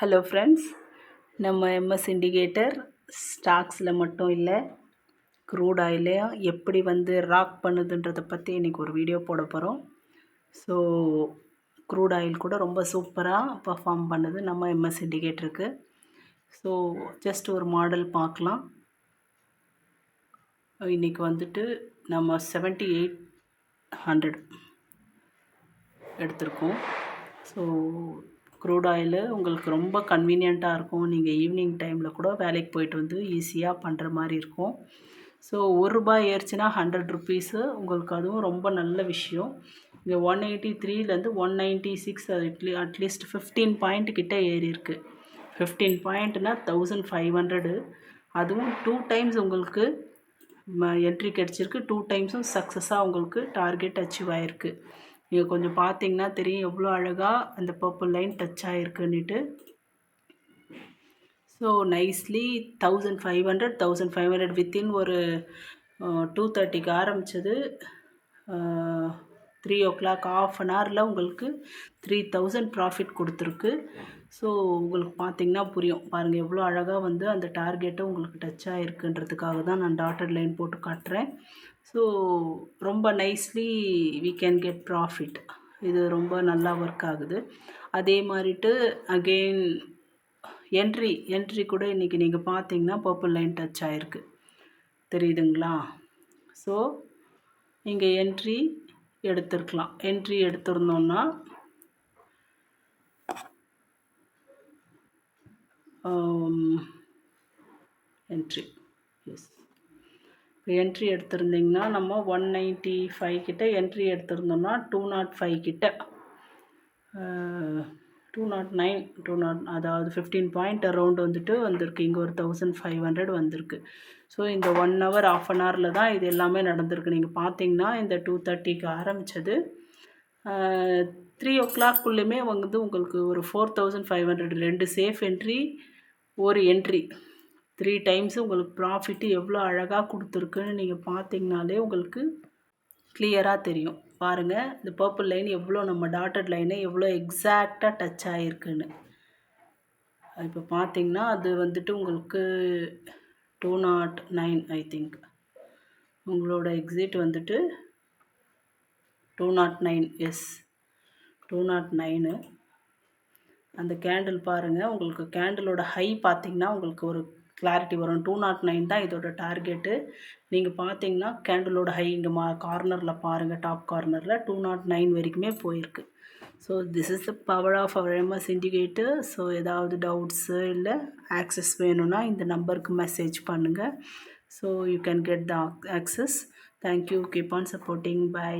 Hello friends, நம்ம MS indicator ஸ்டாக்ஸில் மட்டும் இல்லை, க்ரூட் ஆயிலையும் எப்படி ராக் பண்ணுதுன்றதை பற்றி இன்றைக்கி ஒரு வீடியோ போட போகிறோம். ஸோ க்ரூட் ஆயில் கூட ரொம்ப சூப்பராக பர்ஃபார்ம் பண்ணுது நம்ம எம்எஸ் இண்டிகேட்டருக்கு. ஸோ ஜஸ்ட் ஒரு மாடல் பார்க்கலாம். இன்றைக்கி நம்ம 7800 எடுத்திருக்கோம். ஸோ க்ரூட் ஆயிலு உங்களுக்கு ரொம்ப கன்வீனியண்ட்டாக இருக்கும். நீங்கள் ஈவினிங் டைமில் கூட வேலைக்கு போயிட்டு ஈஸியாக பண்ணுற மாதிரி இருக்கும். ஸோ ₹1 ஏறுச்சுன்னா 100 ருப்பீஸு உங்களுக்கு, அதுவும் ரொம்ப நல்ல விஷயம். இங்கே 183லேருந்து 196, அது அட்லீஸ்ட் 15 பாயிண்ட் கிட்டே ஏறி இருக்குது. 15 பாயிண்ட்னா 1500. அதுவும் 2 டைம்ஸ் உங்களுக்கு என்ட்ரி கிடச்சிருக்கு. 2 டைம்ஸும் சக்ஸஸாக உங்களுக்கு டார்கெட் அச்சீவ் ஆகிருக்கு. நீங்கள் கொஞ்சம் பார்த்தீங்கன்னா தெரியும் எவ்வளோ அழகாக அந்த பர்பிள் லைன் டச் ஆகிருக்குன்னுட்டு. ஸோ நைஸ்லி 1500 வித்தின் ஒரு 2:30க்கு ஆரம்பித்தது. 3 o'clock ½ an hourல உங்களுக்கு 3000 ப்ராஃபிட் கொடுத்துருக்கு. ஸோ உங்களுக்கு பார்த்தீங்கன்னா புரியும். பாருங்கள் எவ்வளோ அழகாக அந்த டார்கெட்டை உங்களுக்கு டச் ஆகிருக்குன்றதுக்காக தான் நான் டாட்டட் லைன் போட்டு காட்டுறேன். ஸோ ரொம்ப nicely we can get profit. இது ரொம்ப நல்லா ஒர்க் ஆகுது. அதே மாதிரிட்டு அகெயின் என்ட்ரி கூட இன்றைக்கி நீங்கள் பார்த்தீங்கன்னா பர்பிள் லைன் டச் ஆகிருக்கு, தெரியுதுங்களா? ஸோ இங்கே என்ட்ரி எடுத்துருக்கலாம். என்ட்ரி எடுத்துருந்தோன்னா இப்போ என்ட்ரி எடுத்திருந்திங்கன்னா நம்ம 195 கிட்ட என்ட்ரி எடுத்திருந்தோம்னா 205 கிட்ட 209 அதாவது 15 பாயிண்ட் அரௌண்ட் வந்திருக்கு. இங்கே ஒரு 1500 வந்திருக்கு. ஸோ இந்த 1 hour ½ an hourல தான் இது எல்லாமே நடந்திருக்கு. நீங்கள் பார்த்தீங்கன்னா இந்த 2:30க்கு ஆரம்பித்தது 3 o'clockக்குள்ளேயுமே உங்களுக்கு ஒரு 4500, 2 சேஃப் என்ட்ரி, ஒரு என்ட்ரி, 3 டைம்ஸ் உங்களுக்கு ப்ராஃபிட்டு எவ்வளோ அழகாக கொடுத்துருக்குன்னு நீங்கள் பார்த்தீங்கனாலே உங்களுக்கு கிளியராக தெரியும். பாருங்கள் இந்த பர்பிள் லைன் எவ்வளோ, நம்ம டாட்டட் லைனை எவ்வளோ எக்ஸாக்டாக டச் ஆகிருக்குன்னு. இப்போ பார்த்தீங்கன்னா அது உங்களுக்கு 209 ஐ திங்க். உங்களோட எக்ஸிட் 209. எஸ், 209. அந்த கேண்டில் பாருங்கள். உங்களுக்கு கேண்டிலோட ஹை பார்த்தீங்கன்னா உங்களுக்கு ஒரு கிளாரிட்டி வரும். 209 தான் இதோட டார்கெட்டு. நீங்கள் பார்த்தீங்கன்னா கேண்டிலோட ஹை இங்கே கார்னரில் பாருங்கள், டாப் கார்னரில் 209 வரைக்குமே போயிருக்கு. So this is the power of our MS indicator. So ஏதாவது டவுட்ஸு இல்லை ஆக்சஸ் வேணும்னா இந்த நம்பருக்கு மெசேஜ் பண்ணுங்கள். So you can get the access. Thank you. Keep on supporting. By.